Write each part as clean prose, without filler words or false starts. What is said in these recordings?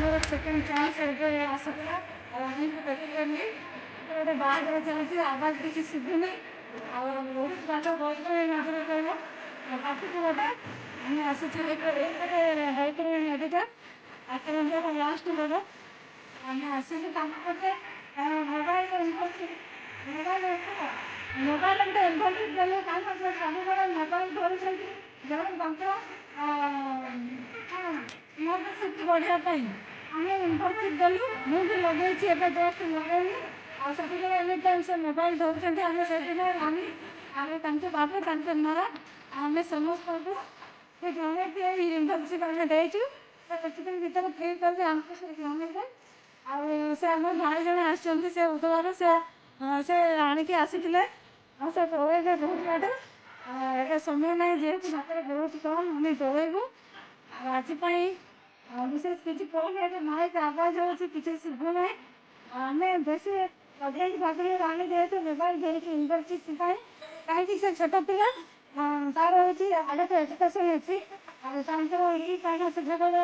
ମୋର second chance ଏବେ ଆସୁଥିଲା ରାଣୀକୁ ଦେଖିଗଲି ଗୋଟେ ବାହାଘର ଚାଲିଛି ଆବାଜ କିଛି ଶୁଭୁନି ଆଉ ବହୁତ ବାଟ ବସିଲେ ନଜର କହିବ ବାଟକୁ ଗୋଟେ ଆମେ ଆସୁଛୁ ଏଇପଟେ ହେଇକରି ଏଠିକା ଆକ୍ସିଡେଣ୍ଟର ଲାଷ୍ଟ ରୋଡ଼ ଆମେ ଆସିକି କାମ କରିତେ ମୋବାଇଲ ଗୋଟେ ଇନଭର୍ଟର ଦେଲେ କାମ କରିବେ ସବୁବେଳେ ମୋବାଇଲ ଧରୁଛନ୍ତି ଜଣେ ତାଙ୍କର ମୋର ସିଫ୍ଟ ବଢ଼ିବା ପାଇଁ ଆମେ ଇନଭର୍ଟର ଦେଲୁ ମୁଁ ବି ଲଗେଇଛି ଏବେ ଜଷ୍ଟ ଲଗେଇଲି ଆଉ ସବୁବେଳେ ଏନି ଟାଇମ୍ ସେ ମୋବାଇଲ ଧରୁଛନ୍ତି ଆମେ ସେଥିପାଇଁ ଆମେ ତାଙ୍କୁ ଭାବୁ ତାଙ୍କ ମାଆ ଆମେ ସମସ୍ତଙ୍କୁ ସେ ଜଣେଇକି ଏଇ ଇନଭର୍ଟରସିପ ଆମେ ଦେଇଛୁ ସେଥିପାଇଁ ଭିତରେ ଫିଲ୍ କଲେ ଆମକୁ ସେ ଜଣେଇଲେ ଆଉ ସେ ଆମ ଭାଇ ଜଣେ ଆସିଛନ୍ତି ସେ ଉଦୟରୁ ସେ ଆଣିକି ଆସିଥିଲେ ଆଉ ସେ ଦୌଡ଼େଇଲେ ବହୁତ ବାଟ ଏବେ ସମୟ ନାହିଁ ଯେହେତୁ ହାତରେ ବହୁତ କମ୍ ଆମେ ଦୌଡ଼େଇବୁ ଆଉ ଆଜି ପାଇଁ ବିଶେଷ କିଛି କହୁନି ଏବେ ମାଇକ୍ ଆବାଜ ହେଉଛି କିଛି ଶୁଭୁ ନାହିଁ ଆମେ ବେଶୀ ଅଧିକ ଭାବରେ ଆଣି ଯେହେତୁ ମୋବାଇଲ ଦେଇଛୁ ଇନଭର୍ଟରସିପ ପାଇଁ କାହିଁକି ସେ ଛୋଟ ପିଲା ତାର ହେଉଛି ଆଗକୁ ଏଜୁକେସନ୍ ଅଛି ଆଉ ତାଙ୍କର ଏହି କାରଣ ସେତେବେଳେ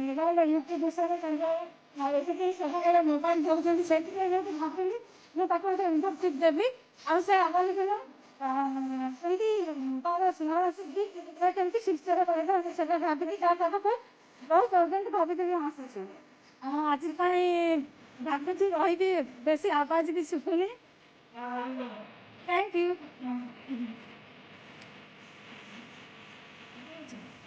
ମୋବାଇଲ ୟୁଟ୍ୟୁବ ବିଷୟରେ ତାଙ୍କର ଏତିକି ସବୁବେଳେ ମୋବାଇଲ ଦେଉଛନ୍ତି ସେଥିପାଇଁ ଯେହେତୁ ଭାବିଲି ମୁଁ ତାକୁ ଗୋଟେ ଇନଭର୍ଟରସିପ ଦେବି ଆଉ ସେ ଆଗାମୀ ଦିନ ସେମିତି ତାର ସ୍ମରଣ ଶକ୍ତି ସେ କେମିତି ଶିକ୍ଷାର କରିବ ସେଟା ଭାବିକି ତା ପାଖକୁ ବହୁତ ଅର୍ଜେଣ୍ଟ ଭାବିକି ଆସୁଛୁ ଆଜି ପାଇଁ ଭାବୁଛି ରହିବି ବେଶୀ ଆବାଜ ବି ଶୁଭୁନି ଥ୍ୟାଙ୍କ ୟୁ